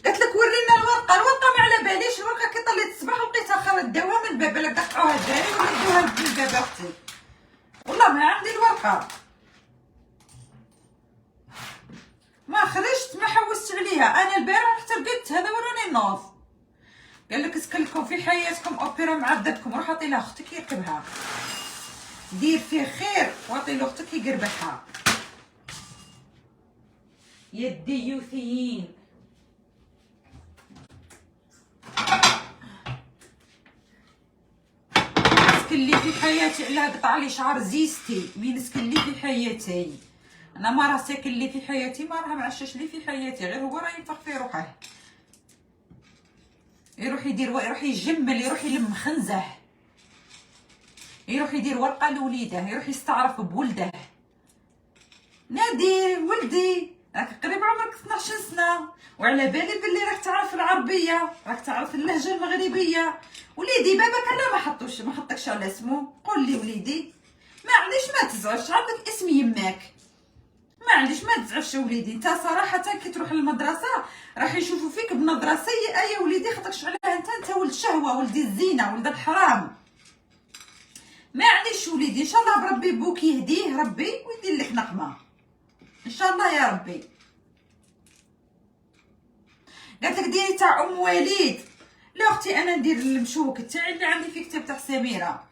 قالت لك ورينا الورقه ما على باليش. الورقه كي طليت الصباح لقيتها خرجت داوها من الباب. لا قطعوها الدراري ولا داوها من الباب اختي. والله ما عندي الورقه، ما خرجت ما حوست عليها. انا البارح حتى لقيت هذا وراني نوض. قال لك اسكن لكم في حياتكم اوبيرا معذبكم، روح عطي لها اختك يركبها، دير فيه خير وعطي له اختك يقربحها. يا الديوثيين. سكن لي في حياتي على قطع لي شعر زيستي. مين سكن لي في حياتي؟ انا ما راه ساكن لي في حياتي، ما راه معشش لي في حياتي، غير هو راه ينفخ في روحه، يروح يدير يروح يجمل، يروح يلم خنزه، يروح يدير ورقه لوليده، يروح يستعرف بولده. نادي ولدي راك قريب عمرك 12 سنه وعلى بالي بلي راك تعرف العربيه، راك تعرف اللهجه المغربيه. وليدي باباك انا ما حطكش على اسمه. قول لي وليدي معليش ما تزعفش، عندك اسم يماك، معليش ما تزعفش وليدي. انت صراحه كي تروح للمدرسه راح يشوفوا فيك بنظره سيئه يا وليدي، خاطرش عليها انت ولد شهوه، ولد الزينه، ولد الحرام. معليش وليدي، ان شاء الله بربي بوك يهديه ربي ويدير لك نقمه ان شاء الله يا ربي. قالت لك ديري تاع ام وليد. لا اختي انا ندير المشوك تاعي اللي عندي في كتاب تاع سميره.